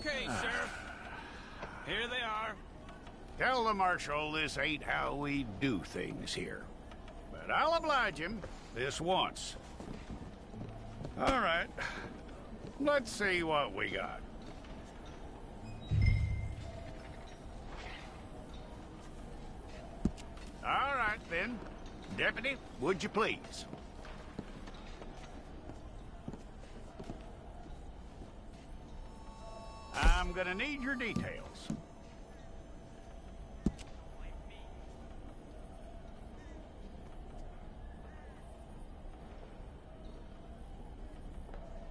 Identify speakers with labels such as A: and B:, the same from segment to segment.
A: Okay, Sheriff. Here they are.
B: Tell the Marshal this ain't how we do things here. But I'll oblige him this once. All right. Let's see what we got. All right, then. Deputy, would you please? I'm gonna need your details.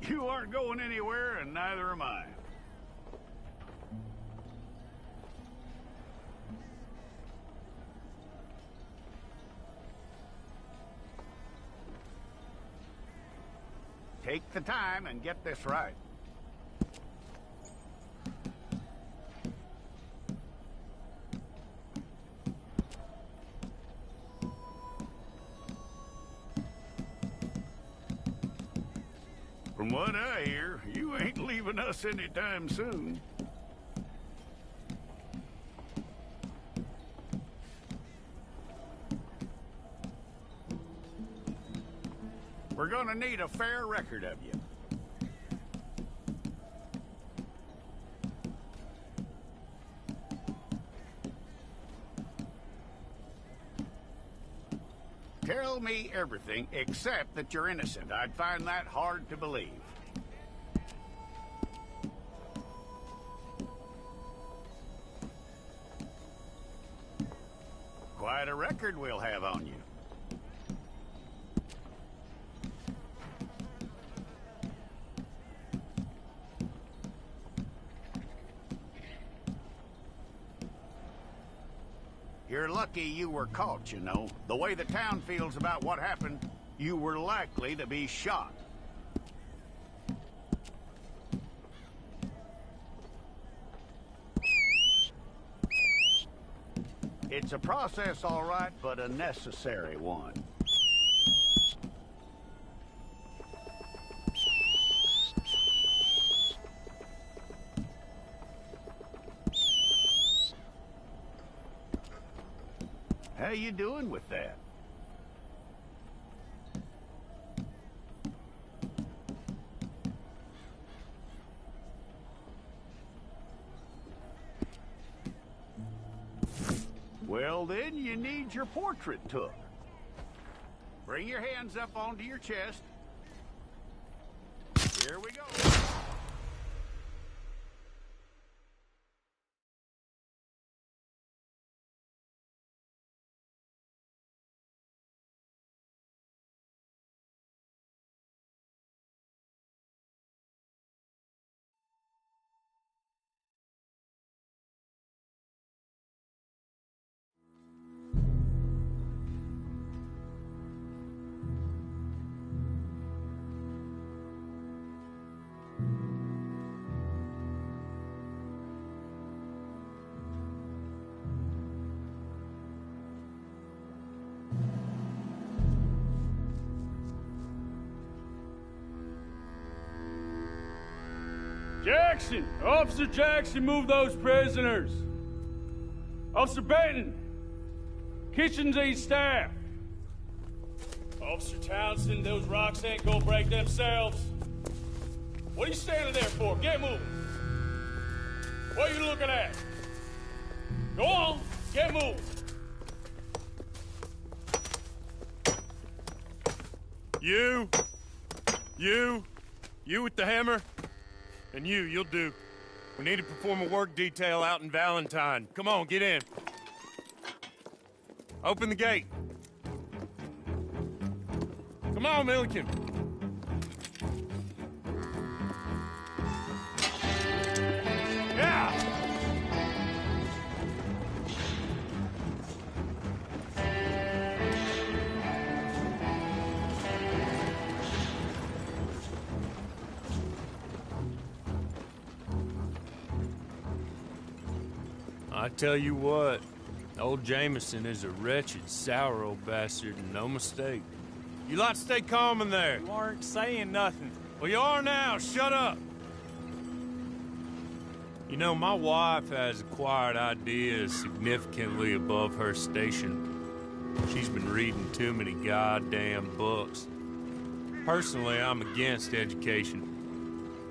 B: You aren't going anywhere, and neither am I. Take the time and get this right. From what I hear, you ain't leaving us anytime soon. We're gonna need a fair record of you. Tell me everything except that you're innocent. I'd find that hard to believe. Quite a record we'll have on you. You're lucky you were caught, you know. The way the town feels about what happened, you were likely to be shot. It's a process, all right, but a necessary one. How you doing with that? Well, then you need your portrait took. Bring your hands up onto your chest. Here we go.
C: Jackson! Officer Jackson, move those prisoners! Officer Benton! Kitchens and staff! Officer Townsend, those rocks ain't gonna break themselves. What are you standing there for? Get moving! What are you looking at? Go on, get moving!
D: You with the hammer? And you'll do. We need to perform a work detail out in Valentine. Come on, get in. Open the gate. Come on, Milliken. Yeah!
E: I tell you what, old Jameson is a wretched, sour old bastard, and no mistake.
D: You lot stay calm in there.
F: You aren't saying nothing.
D: Well, you are now. Shut up.
E: You know, my wife has acquired ideas significantly above her station. She's been reading too many goddamn books. Personally, I'm against education.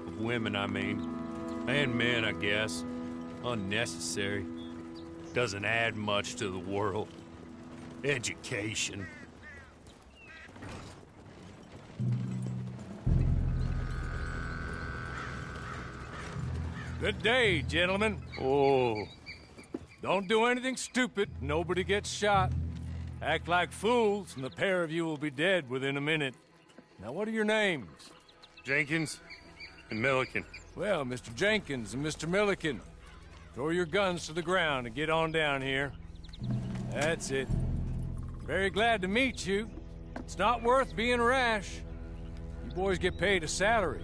E: Of women, I mean. And men, I guess. Unnecessary. Doesn't add much to the world. Education.
F: Good day, gentlemen.
E: Oh,
F: Don't do anything stupid. Nobody gets shot. Act like fools, and the pair of you will be dead within a minute. Now, what are your names?
D: Jenkins and Milliken.
F: Well, Mr. Jenkins and Mr. Milliken, throw your guns to the ground and get on down here. That's it. Very glad to meet you. It's not worth being rash. You boys get paid a salary.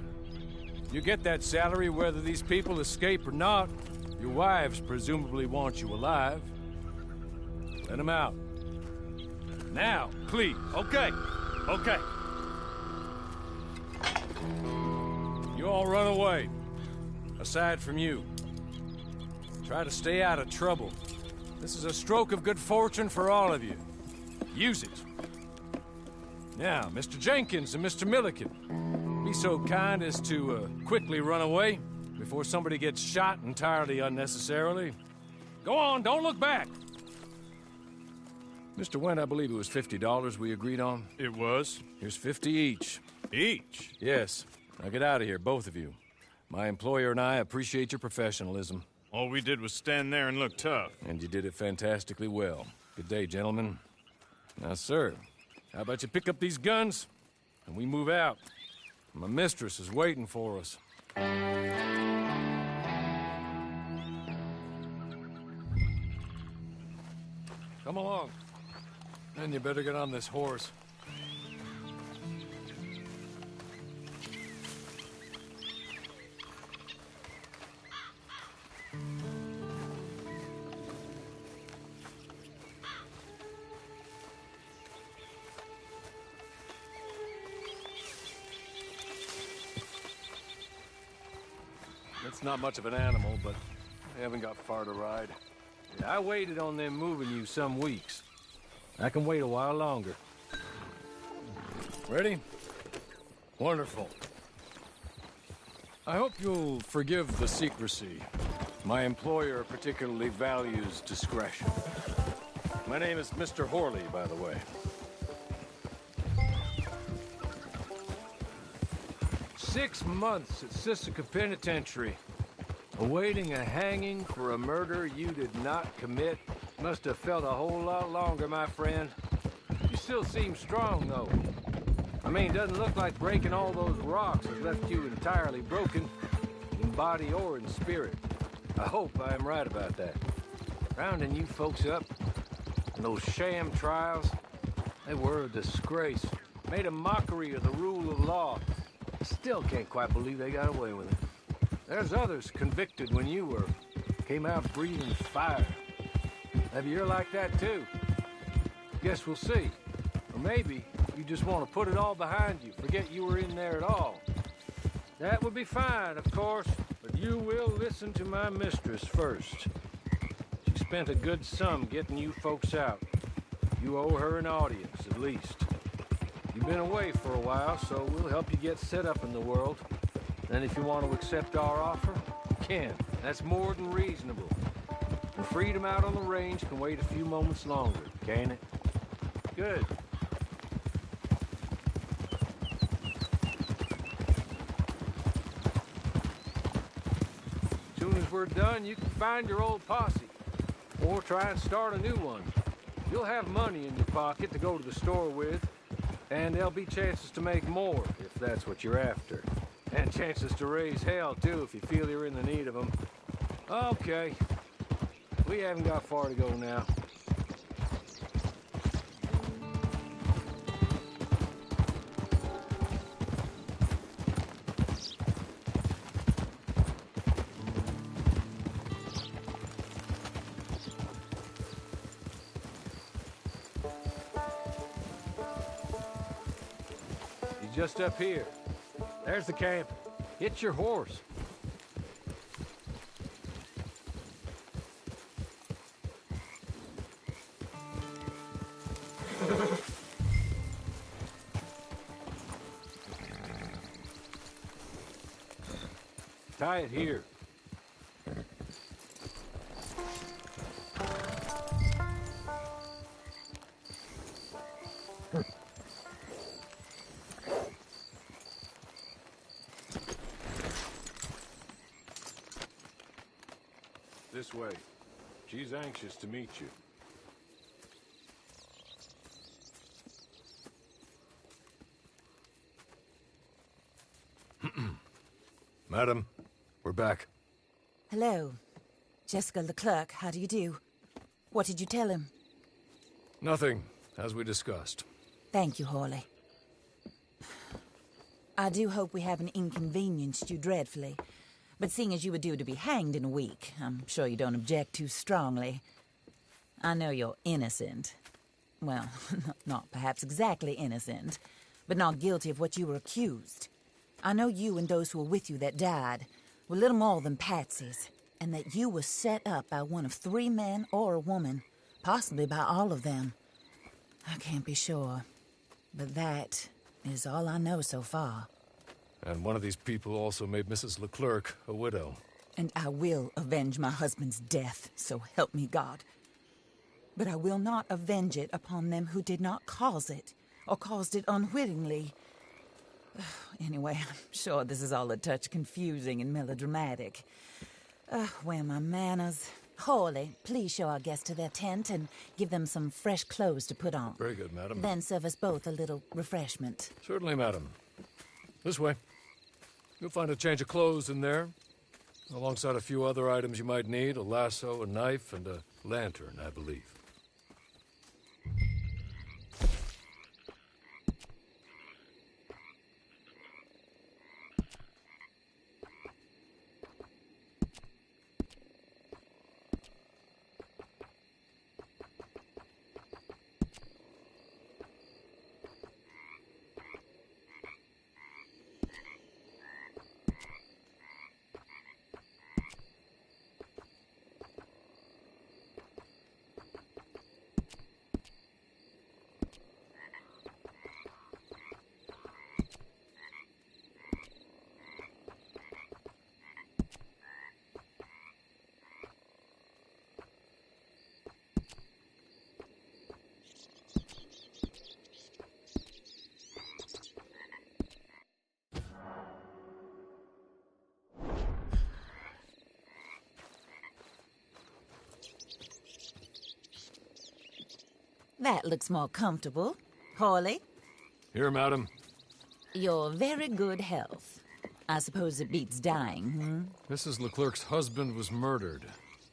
F: You get that salary whether these people escape or not. Your wives presumably want you alive. Let them out. Now, please.
D: Okay.
F: You all run away. Aside from you. Try to stay out of trouble. This is a stroke of good fortune for all of you. Use it. Now, Mr. Jenkins and Mr. Milliken, be so kind as to quickly run away before somebody gets shot entirely unnecessarily. Go on, don't look back. Mr. Wendt, I believe it was $50 we agreed on.
D: It was.
F: Here's 50 each.
D: Each?
F: Yes. Now get out of here, both of you. My employer and I appreciate your professionalism.
D: All we did was stand there and look tough.
F: And you did it fantastically well. Good day, gentlemen. Now, sir, how about you pick up these guns and we move out? My mistress is waiting for us. Come along. Then you better get on this horse. It's not much of an animal, but they haven't got far to ride. Yeah, I waited on them moving you some weeks. I can wait a while longer. Ready? Wonderful. I hope you'll forgive the secrecy. My employer particularly values discretion. My name is Mr. Horley, by the way. 6 months at Sisika Penitentiary, awaiting a hanging for a murder you did not commit. Must have felt a whole lot longer, my friend. You still seem strong, though. I mean, doesn't look like breaking all those rocks has left you entirely broken, in body or in spirit. I hope I am right about that. Rounding you folks up, and those sham trials, they were a disgrace. Made a mockery of the rule of law. Still can't quite believe they got away with it. There's others convicted when you were. Came out breathing fire. Maybe you're like that too. Guess we'll see. Or maybe you just want to put it all behind you, forget you were in there at all. That would be fine, of course, but you will listen to my mistress first. She spent a good sum getting you folks out. You owe her an audience, at least. You've been away for a while, so we'll help you get set up in the world. And if you want to accept our offer, you can. That's more than reasonable. And freedom out on the range can wait a few moments longer, can't it? Good. As soon as we're done, you can find your old posse. Or try and start a new one. You'll have money in your pocket to go to the store with. And there'll be chances to make more, if that's what you're after. And chances to raise hell, too, if you feel you're in the need of them. Okay. We haven't got far to go now. He's just up here. There's the camp. Hit your horse. Tie it here. This way. She's anxious to meet you. Madam, we're back.
G: Hello. Jessica Leclerc, how do you do? What did you tell him?
F: Nothing, as we discussed.
G: Thank you, Hawley. I do hope we haven't inconvenienced you dreadfully. But seeing as you were due to be hanged in a week, I'm sure you don't object too strongly. I know you're innocent. Well, not perhaps exactly innocent, but not guilty of what you were accused. I know you and those who were with you that died were little more than patsies, and that you were set up by one of 3 men or a woman, possibly by all of them. I can't be sure, but that is all I know so far.
F: And one of these people also made Mrs. Leclerc a widow.
G: And I will avenge my husband's death, so help me God. But I will not avenge it upon them who did not cause it, or caused it unwittingly. Anyway, I'm sure this is all a touch confusing and melodramatic. Where are my manners? Hawley, please show our guests to their tent and give them some fresh clothes to put on.
F: Very good, madam.
G: Then serve us both a little refreshment.
F: Certainly, madam. This way. You'll find a change of clothes in there, alongside a few other items you might need, a lasso, a knife, and a lantern, I believe.
G: That looks more comfortable. Hawley,
F: Here, madam.
G: your very good health. I suppose it beats dying,
F: Mrs. Leclerc's husband was murdered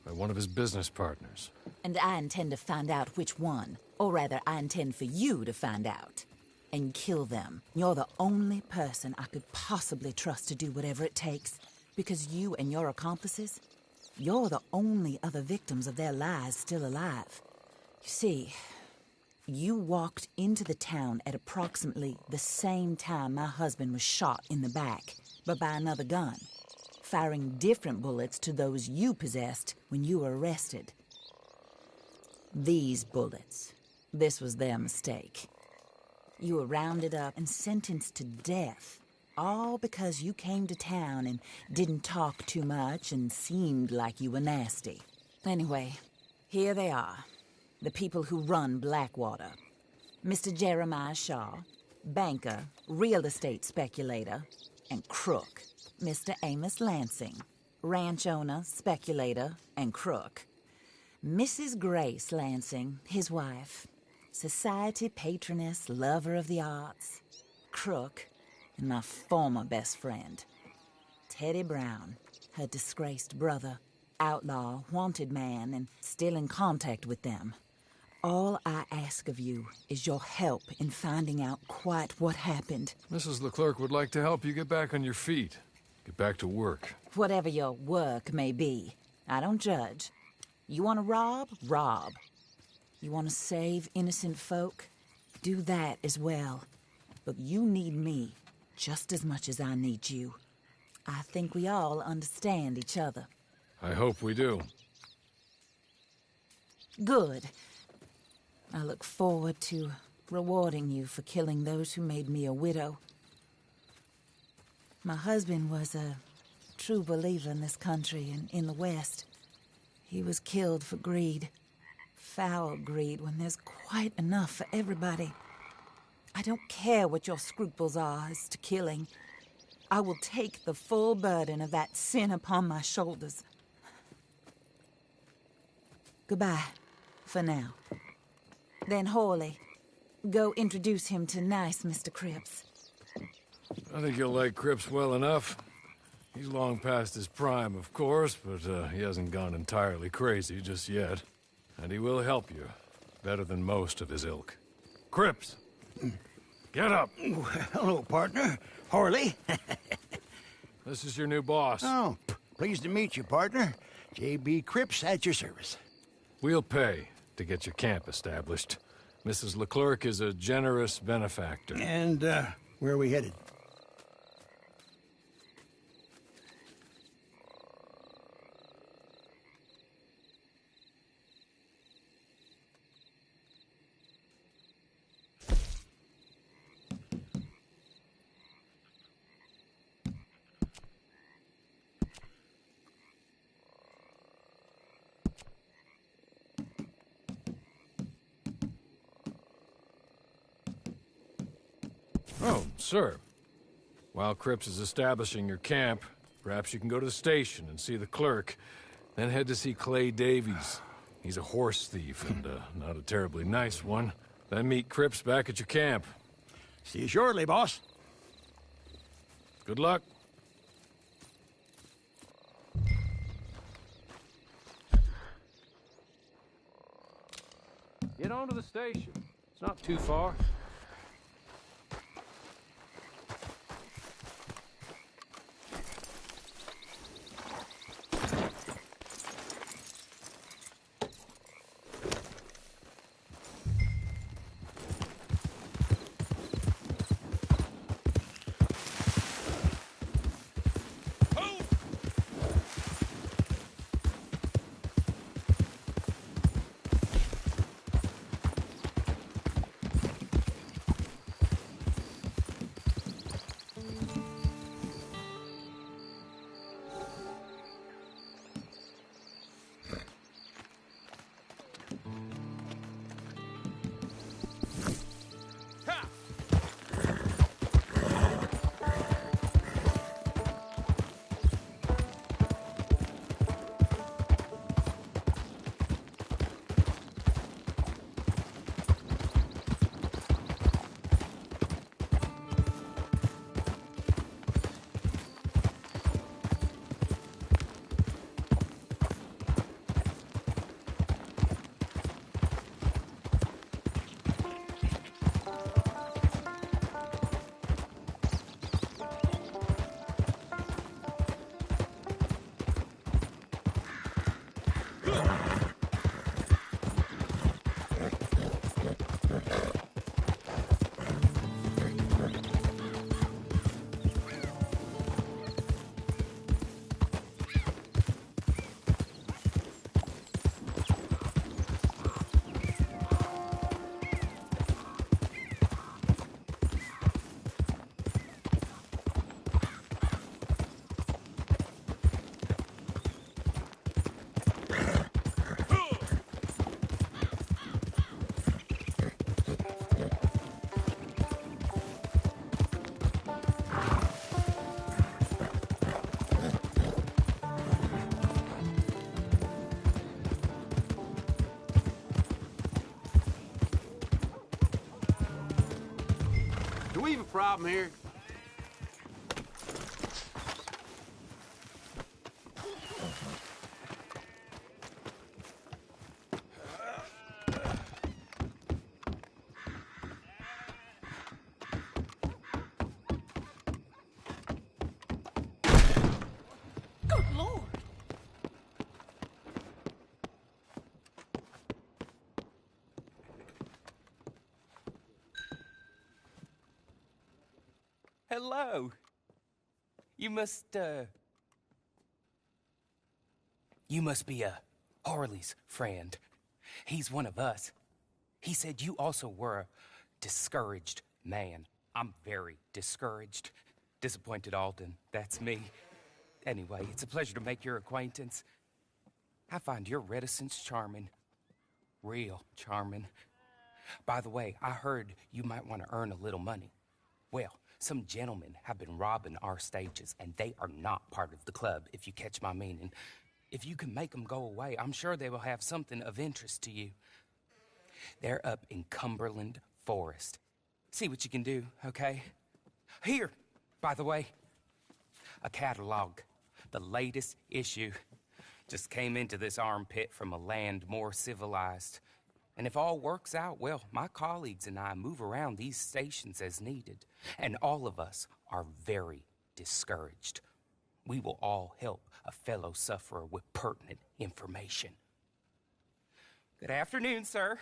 F: by one of his business partners.
G: And I intend to find out which one. Or rather, I intend for you to find out. And kill them. You're the only person I could possibly trust to do whatever it takes. Because you and your accomplices, you're the only other victims of their lies still alive. You see, you walked into the town at approximately the same time my husband was shot in the back, but by another gun, firing different bullets to those you possessed when you were arrested. These bullets, this was their mistake. You were rounded up and sentenced to death, all because you came to town and didn't talk too much and seemed like you were nasty. Anyway, here they are. The people who run Blackwater. Mr. Jeremiah Shaw, banker, real estate speculator, and crook. Mr. Amos Lansing, ranch owner, speculator, and crook. Mrs. Grace Lansing, his wife, society patroness, lover of the arts, crook, and my former best friend. Teddy Brown, her disgraced brother, outlaw, wanted man, and still in contact with them. All I ask of you is your help in finding out quite what happened.
F: Mrs. Leclerc would like to help you get back on your feet. Get back to work.
G: Whatever your work may be, I don't judge. You want to rob? Rob. You want to save innocent folk? Do that as well. But you need me just as much as I need you. I think we all understand each other.
F: I hope we do.
G: Good. I look forward to rewarding you for killing those who made me a widow. My husband was a true believer in this country and in the West. He was killed for greed. Foul greed when there's quite enough for everybody. I don't care what your scruples are as to killing. I will take the full burden of that sin upon my shoulders. Goodbye, for now. Then Hawley, go introduce him to nice Mr. Cripps.
F: I think you'll like Cripps well enough. He's long past his prime, of course, but he hasn't gone entirely crazy just yet. And he will help you, better than most of his ilk. Cripps! Get up!
H: Hello, partner. Harley.
F: This is your new boss.
H: Oh, pleased to meet you, partner. J.B. Cripps at your service.
F: We'll pay to get your camp established. Mrs. Leclerc is a generous benefactor.
H: And, where are we headed?
F: Oh, sir. While Cripps is establishing your camp, perhaps you can go to the station and see the clerk, then head to see Clay Davies. He's a horse thief, and not a terribly nice one. Then meet Cripps back at your camp.
H: See you shortly, boss.
F: Good luck. Get on to the station. It's not too far.
I: Do we have a problem here?
G: Good Lord!
J: Hello. You must be, Harley's friend. He's one of us. He said you also were a discouraged man. I'm very discouraged. Disappointed Alden, that's me. Anyway, it's a pleasure to make your acquaintance. I find your reticence charming. Real charming. By the way, I heard you might want to earn a little money. Well, some gentlemen have been robbing our stages, and they are not part of the club, if you catch my meaning. If you can make them go away, I'm sure they will have something of interest to you. They're up in Cumberland Forest. See what you can do, okay? Here, by the way, a catalog. The latest issue. Just came into this armpit from a land more civilized. And if all works out, well, my colleagues and I move around these stations as needed. And all of us are very discouraged. We will all help a fellow sufferer with pertinent information. Good afternoon, sir.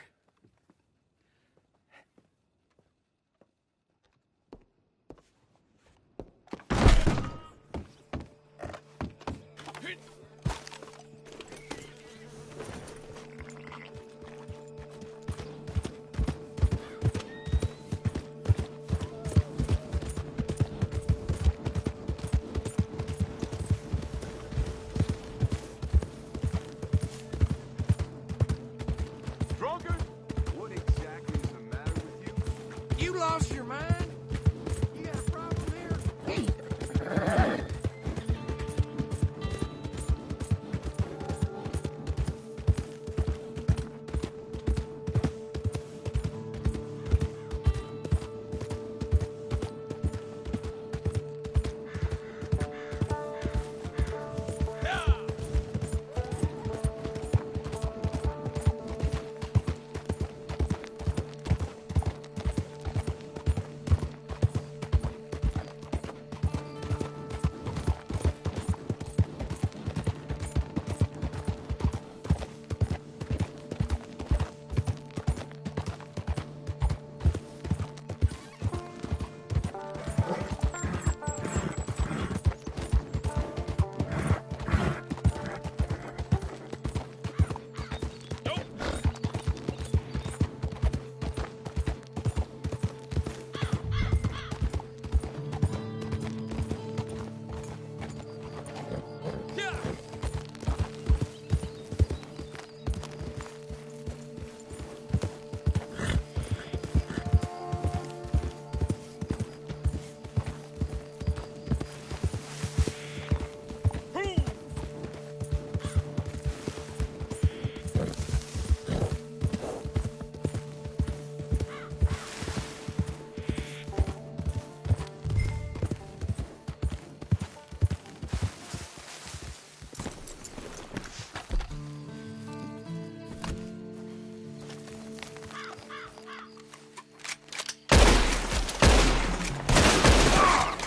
F: Lost your mind? You got a problem here?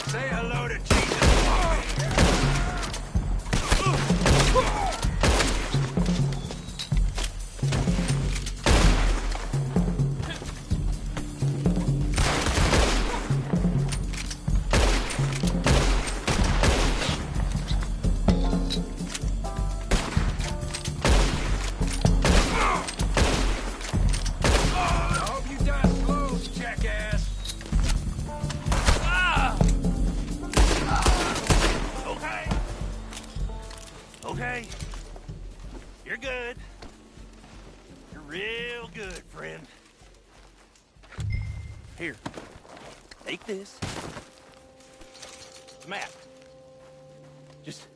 F: Say hello to Jesus. I hope you die slow, jackass.
D: Okay. You're good. You're real good, friend. Here. Take this. It's a map. Just...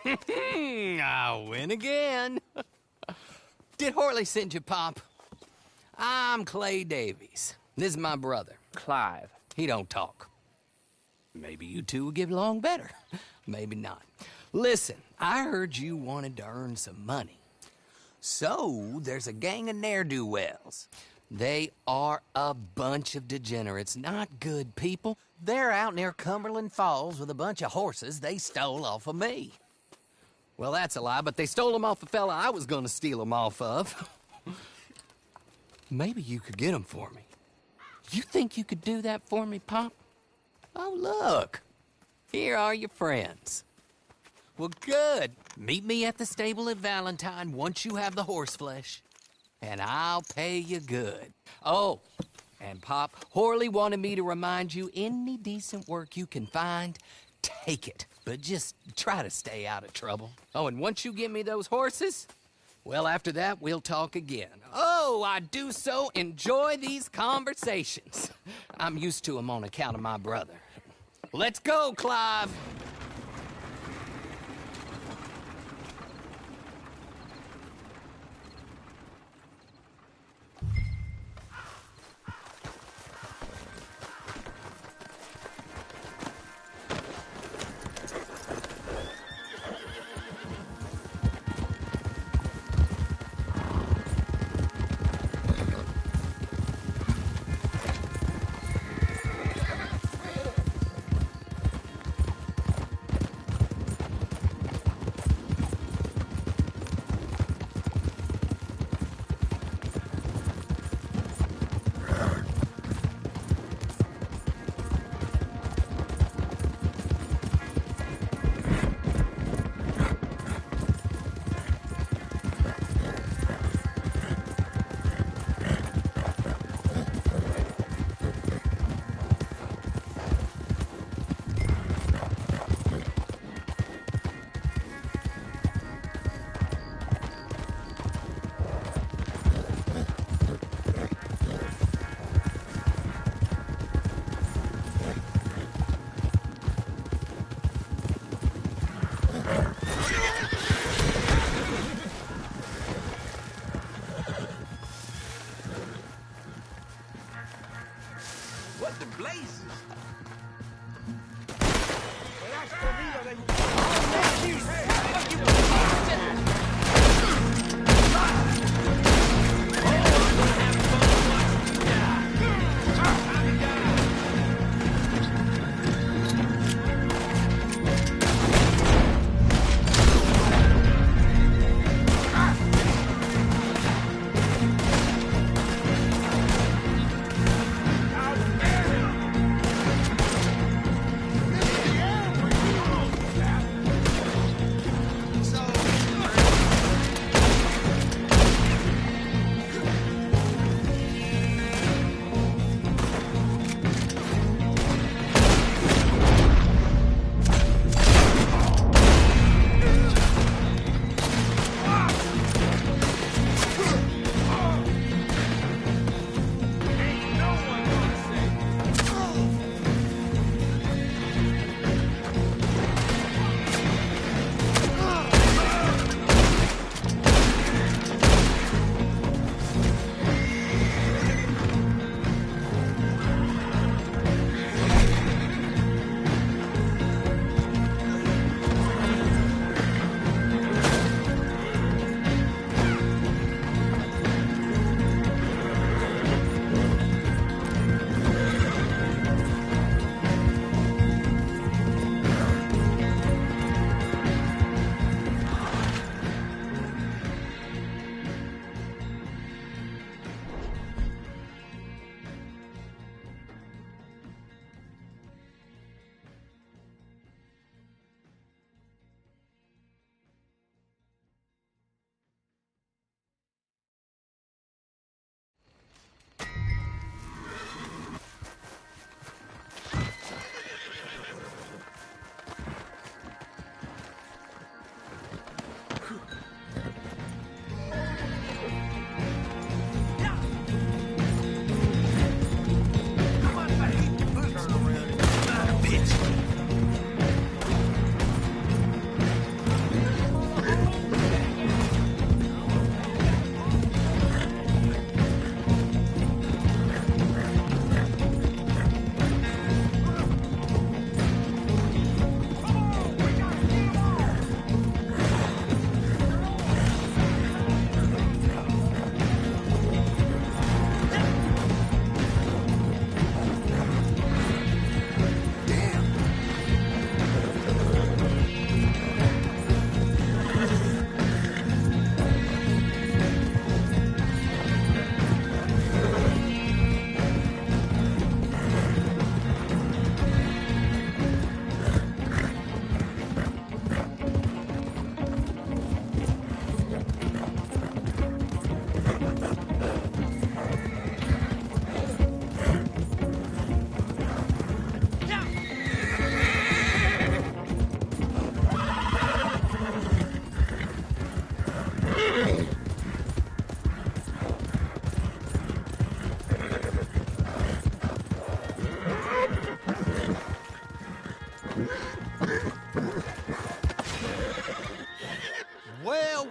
K: I win again. Did Horley send you, Pop? I'm Clay Davies. This is my brother, Clive. He don't talk. Maybe you two will get along better. Maybe not. Listen, I heard you wanted to earn some money. So, there's a gang of ne'er-do-wells. They are a bunch of degenerates, not good people. They're out near Cumberland Falls with a bunch of horses they stole off of me. Well, that's a lie, but they stole them off the fella I was gonna steal them off of. Maybe you could get them for me. You think you could do that for me, Pop? Oh, look. Here are your friends. Well, good. Meet me at the stable at Valentine once you have the horse flesh, and I'll pay you good. Oh, and Pop, Horley wanted me to remind you, any decent work you can find, take it. But just try to stay out of trouble. Oh, and once you give me those horses, well, after that, we'll talk again. Oh, I do so enjoy these conversations. I'm used to them on account of my brother. Let's go, Clive.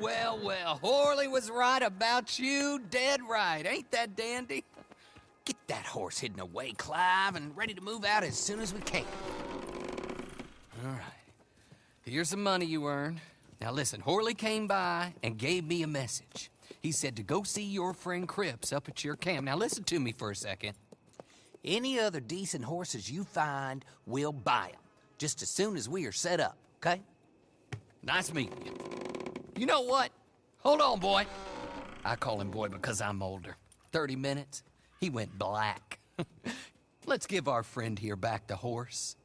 K: well. Horley was right about you, dead right. Ain't that dandy? Get that horse hidden away, Clive, and ready to move out as soon as we can. All right. Here's the money you earned. Now listen, Horley came by and gave me a message. He said to go see your friend Cripps up at your camp. Now listen to me for a second. Any other decent horses you find, we'll buy them. Just as soon as we are set up, okay? Nice meeting you. You know what? Hold on, boy. I call him boy because I'm older. 30 minutes, he went black. Let's give our friend here back the horse.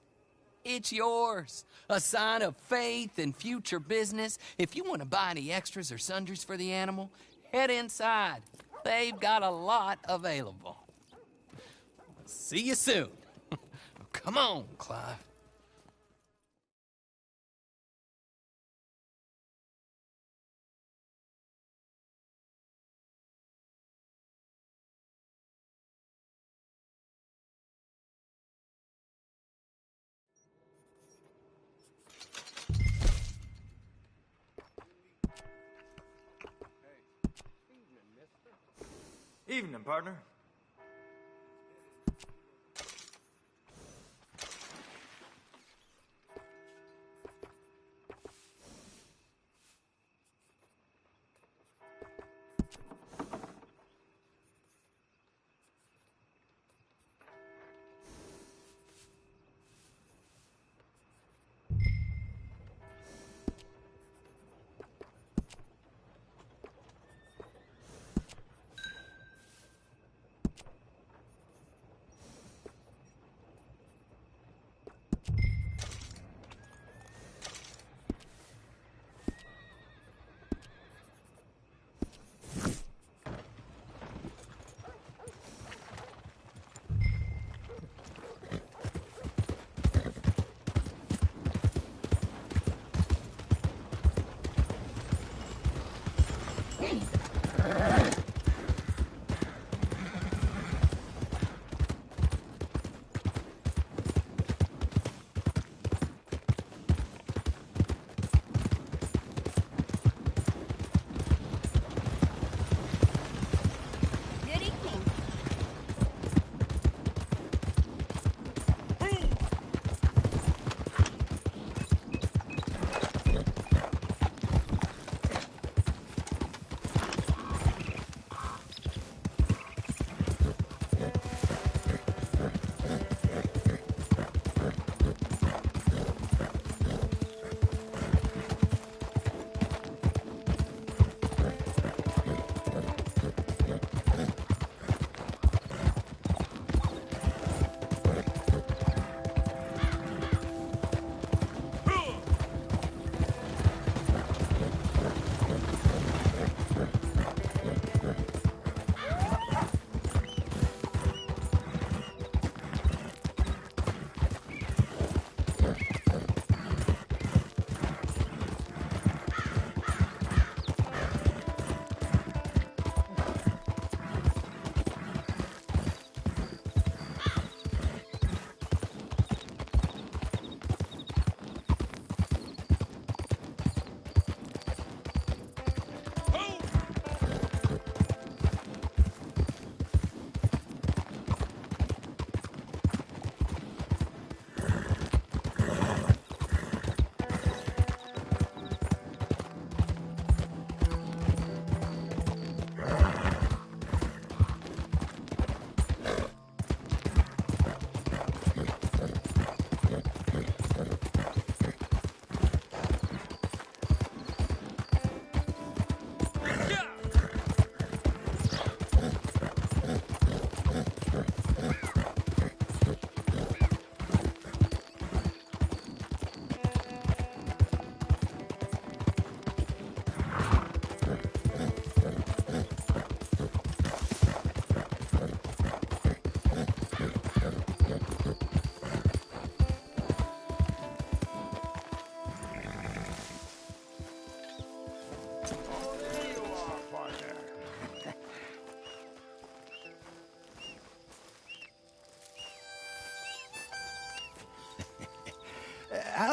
K: It's yours. A sign of faith and future business. If you want to buy any extras or sundries for the animal, head inside. They've got a lot available. See you soon. Come on, Clive.
L: Evening, partner.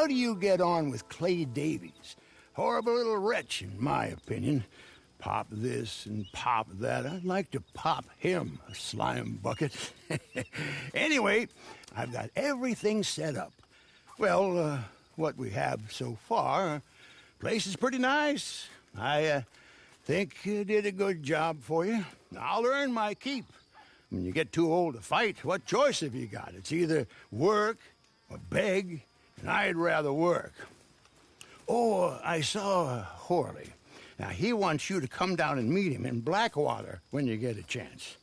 H: How do you get on with Clay Davies? Horrible little wretch, in my opinion. Pop this and pop that. I'd like to pop him, a slime bucket. Anyway, I've got everything set up. Well, what we have so far, place is pretty nice. I think you did a good job for you. I'll earn my keep. When you get too old to fight, what choice have you got? It's either work or beg, and I'd rather work. Oh, I saw Horley. Now, he wants you to come down and meet him in Blackwater when you get a chance.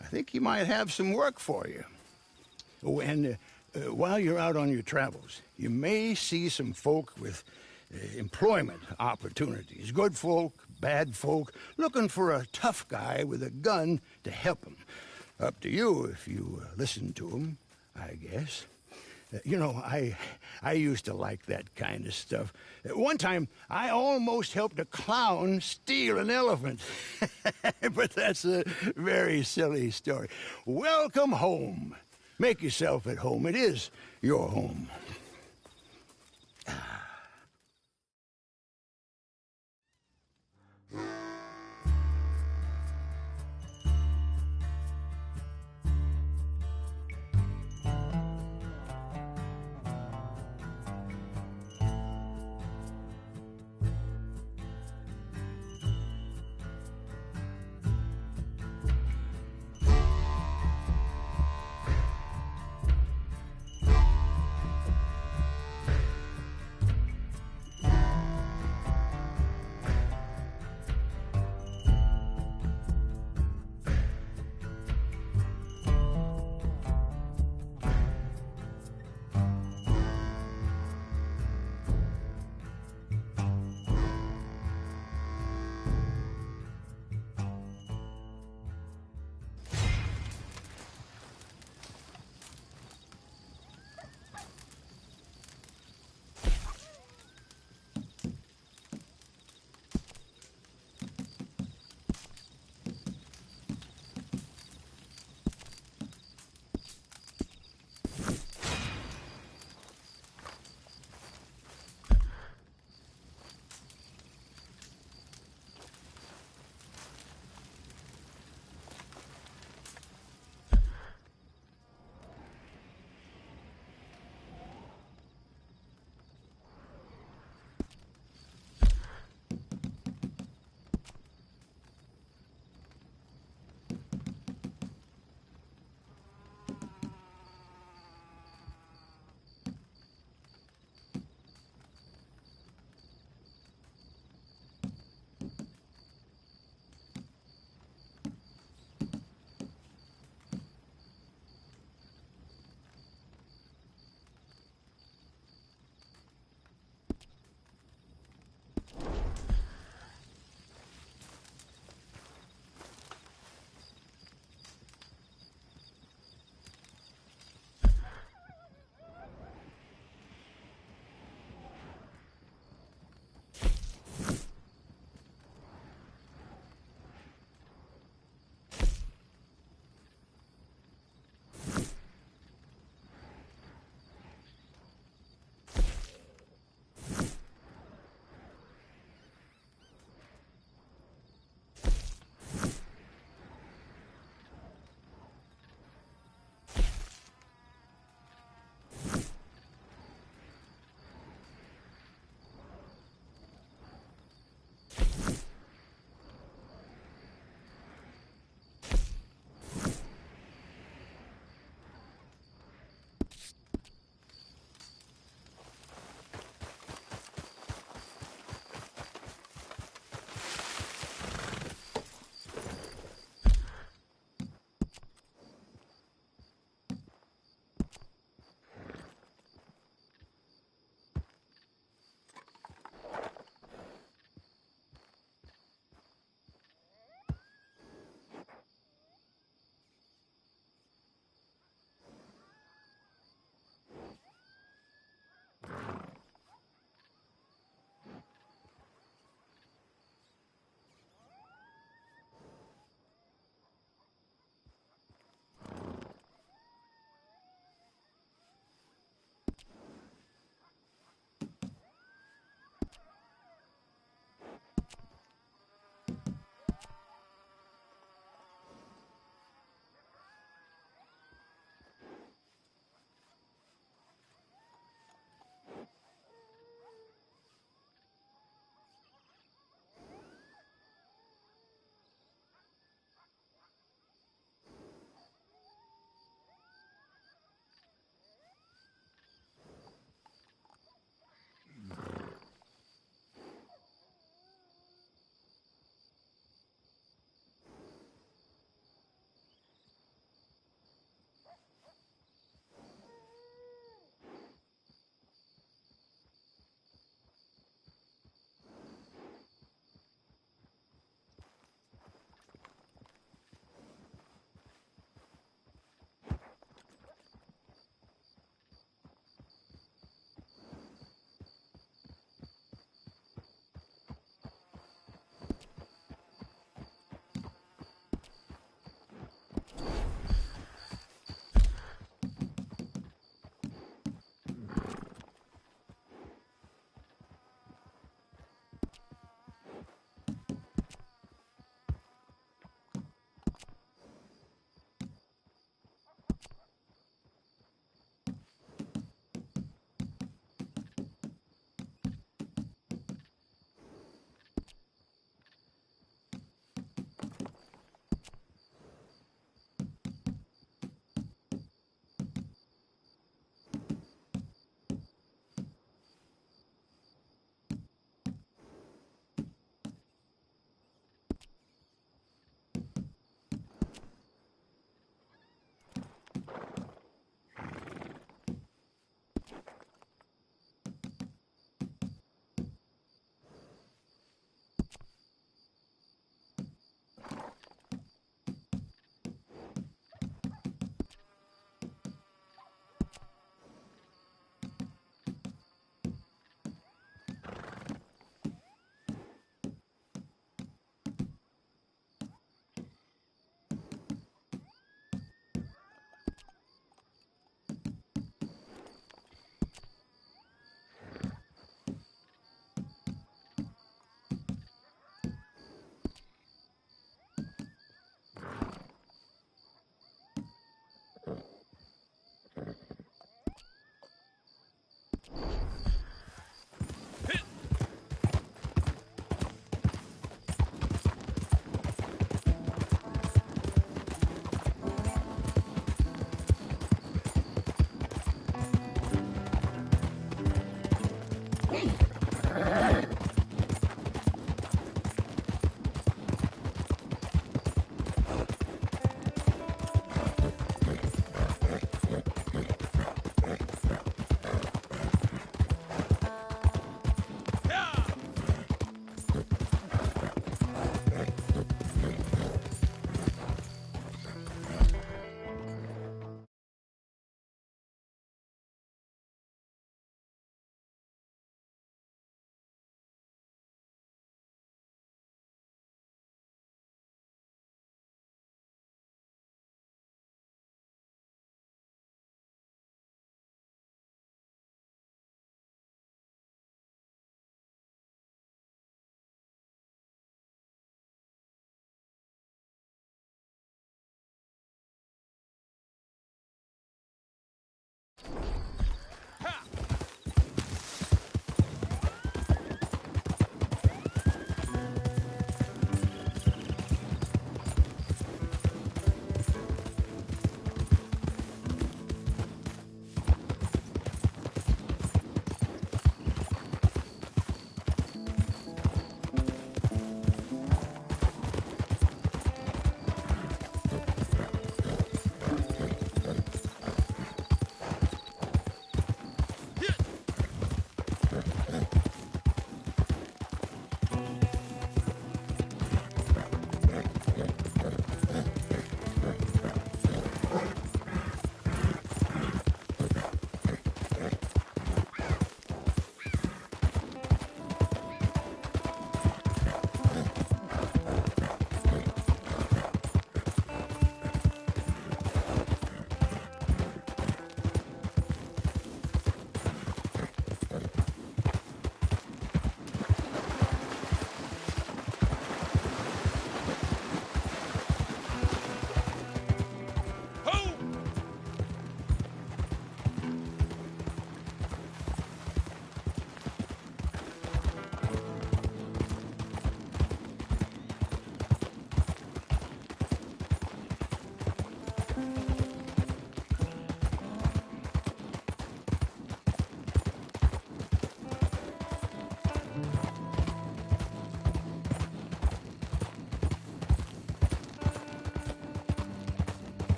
H: I think he might have some work for you. Oh, and while you're out on your travels, you may see some folk with employment opportunities. Good folk, bad folk, looking for a tough guy with a gun to help them. Up to you if you listen to them, I guess. You know, I used to like that kind of stuff. One time, I almost helped a clown steal an elephant. But that's a very silly story. Welcome home. Make yourself at home. It is your home.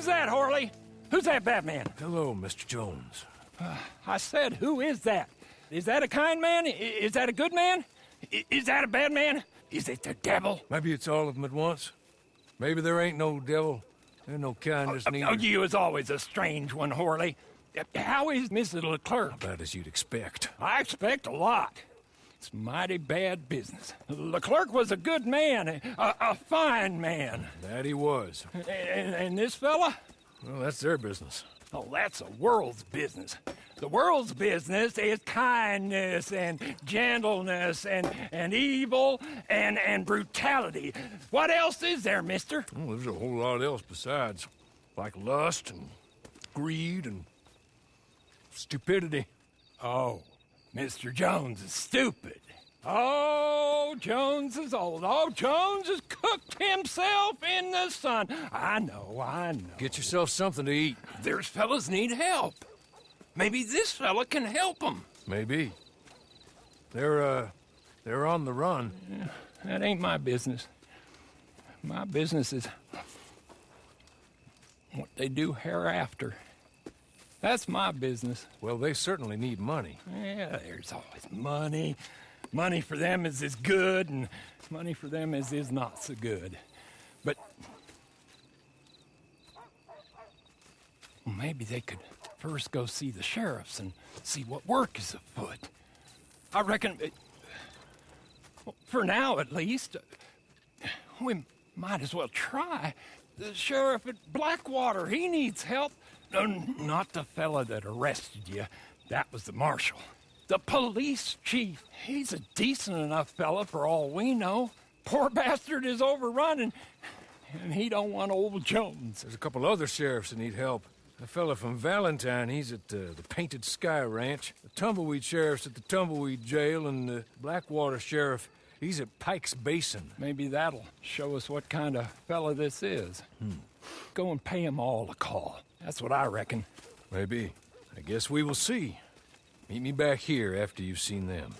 F: Who's that, Horley? Who's that Batman?
L: Hello, Mr. Jones.
F: I said, who is that? Is that a kind man? Is that a good man? Is that a bad man? Is it the devil?
L: Maybe it's all of them at once. Maybe there ain't no devil. There's no kindness neither.
F: Oh, you is always a strange one, Horley. How is Mrs. Leclerc?
L: About as you'd expect.
F: I expect a lot. It's mighty bad business. Leclerc was a good man, a fine man.
L: That he was.
F: And this fella?
L: Well, that's their business.
F: Oh, that's the world's business. The world's business is kindness and gentleness and evil and brutality. What else is there, mister?
L: Well, there's a whole lot else besides. Like lust and greed and stupidity.
F: Oh, Mr. Jones is stupid. Oh, Jones is old. Oh, Jones has cooked himself in the sun. I know.
L: Get yourself something to eat.
F: There's fellas need help. Maybe this fella can help them.
L: Maybe. They're on the run.
F: Yeah, that ain't my business. My business is what they do hereafter. That's my business.
L: Well, they certainly need money.
F: Yeah, there's always money. Money for them is good, and money for them is not so good. But well, maybe they could first go see the sheriffs and see what work is afoot. I reckon, well, for now at least, we might as well try. The sheriff at Blackwater, he needs help. No, not the fella that arrested you. That was the marshal. The police chief, he's a decent enough fella for all we know. Poor bastard is overrun, and he don't want old Jones.
L: There's a couple other sheriffs that need help. A fella from Valentine, he's at the Painted Sky Ranch. The Tumbleweed sheriff's at the Tumbleweed Jail, and the Blackwater sheriff, he's at Pike's Basin.
F: Maybe that'll show us what kind of fella this is. Go and pay them all a call. That's what I reckon.
L: Maybe. I guess we will see. Meet me back here after you've seen them.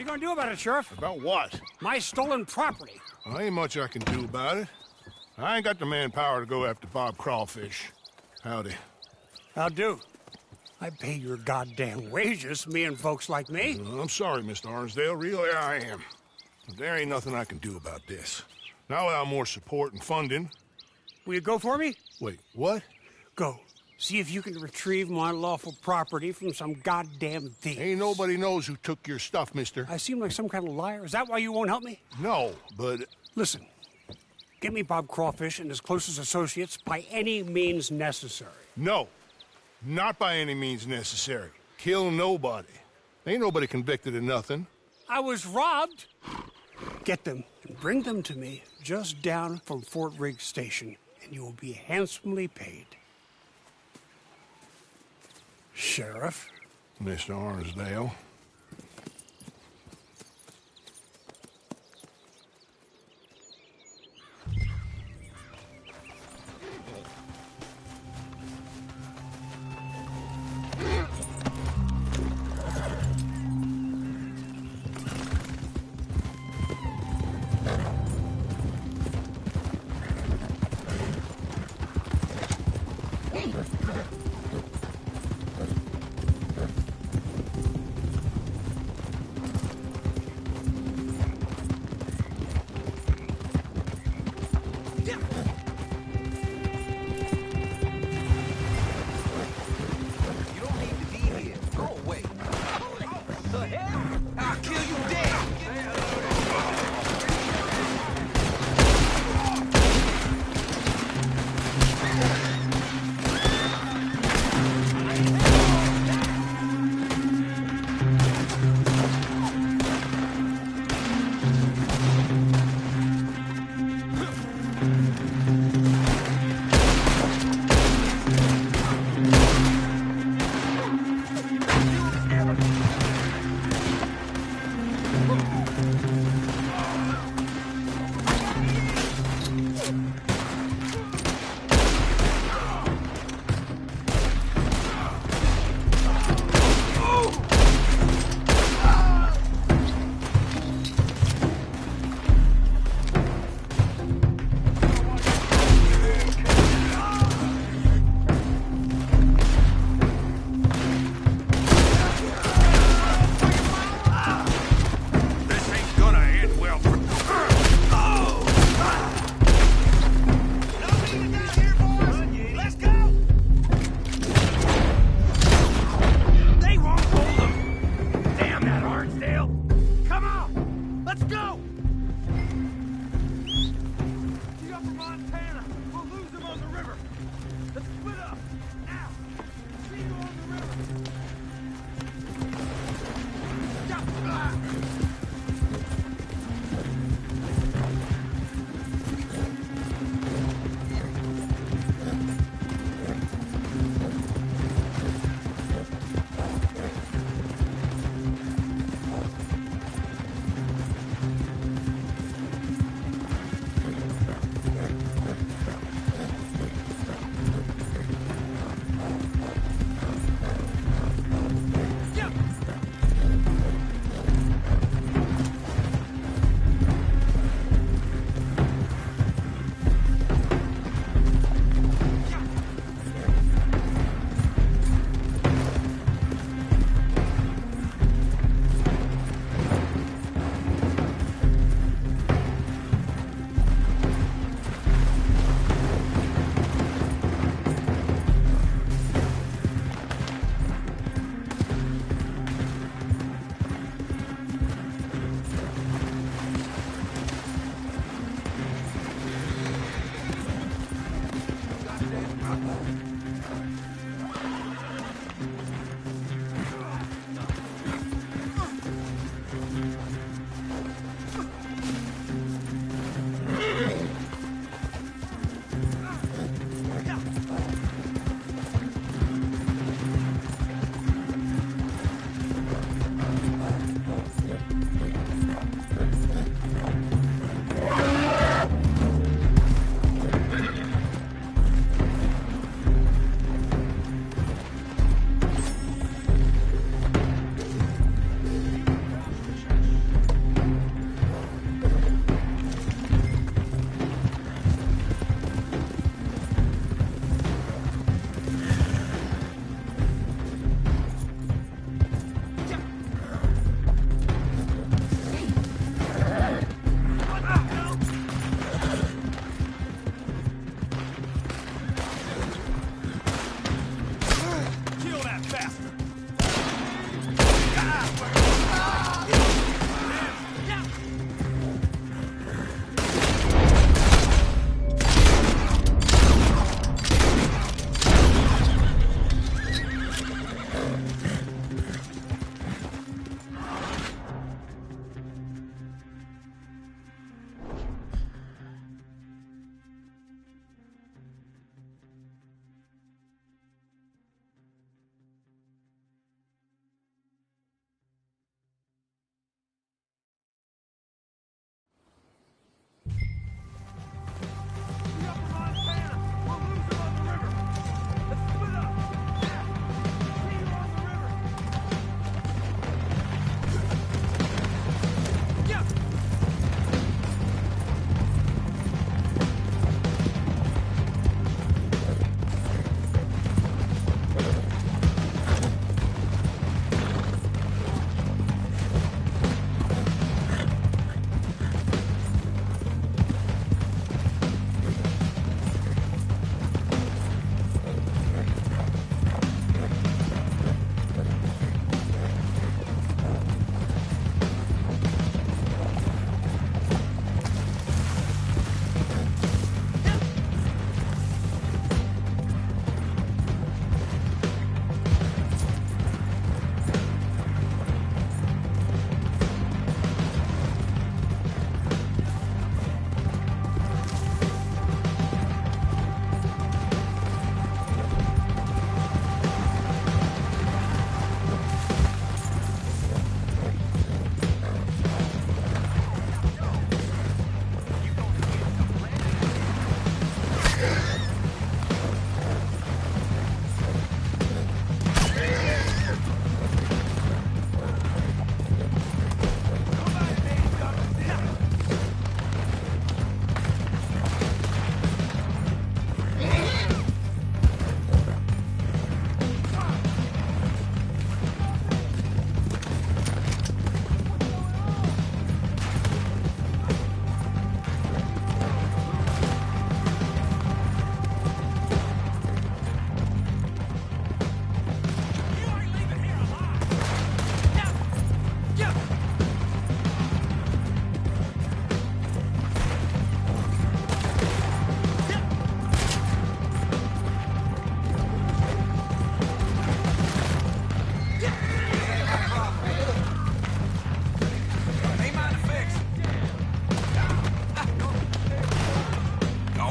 M: you gonna do about it, Sheriff?
N: About what?
M: My stolen property.
N: Well, ain't much I can do about it. I ain't got the manpower to go after Bob Crawfish. Howdy.
M: I'll do. I pay your goddamn wages, me and folks like me.
N: I'm sorry, Mr. Arnsdale. Really, I am. But there ain't nothing I can do about this. Not without more support and funding.
M: Will you go for me?
N: Wait, what?
M: Go. See if you can retrieve my lawful property from some goddamn thief.
N: Ain't nobody knows who took your stuff, mister.
M: I seem like some kind of liar. Is that why you won't help me?
N: No, but...
M: Listen. Get me Bob Crawfish and his closest associates by any means necessary.
N: No. Not by any means necessary. Kill nobody. Ain't nobody convicted of nothing.
M: I was robbed. Get them and bring them to me just down from Fort Riggs Station, and you will be handsomely paid. Sheriff?
N: Mr. Arnsdale.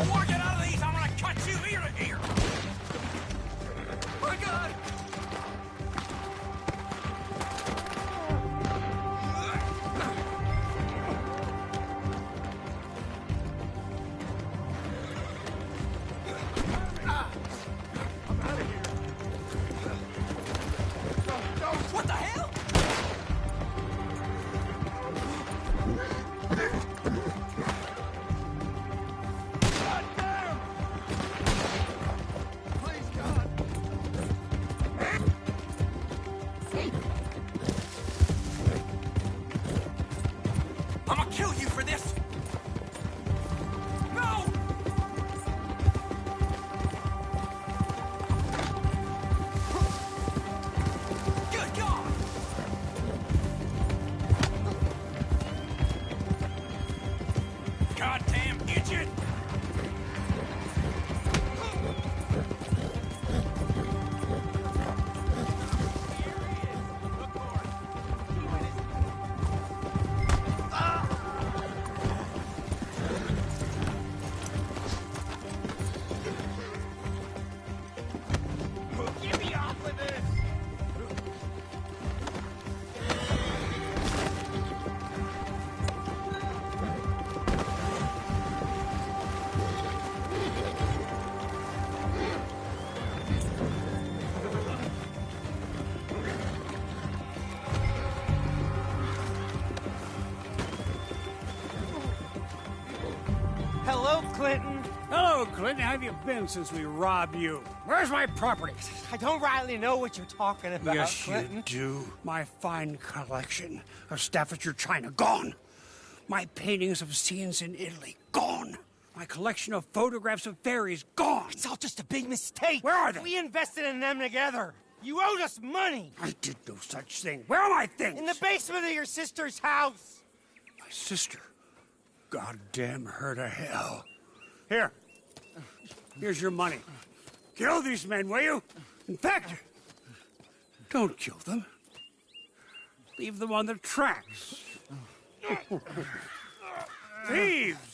C: I want to get out of these. I'm gonna cut you ear to ear. My God! What the hell? God damn! Please, God. I'm gonna kill you for this. No! Good God! Goddamn idiot! Get me off with this!
O: Hello, Clinton.
M: Hello, Clinton. How have you been since we robbed you? Where's my property?
O: I don't rightly know what you're talking about,
M: Yes,
O: Clinton.
M: you do. My fine collection of Staffordshire china, gone. My paintings of scenes in Italy, gone. My collection of photographs of fairies, gone.
O: It's all just a big mistake.
M: Where are they?
O: We invested in them together. You owed us money.
M: I did no such thing. Where are my things?
O: In the basement of your sister's house.
M: My sister. Goddamn her to hell. Here. Here's your money. Kill these men, will you? In fact, don't kill them. Leave them on the tracks. Thieves!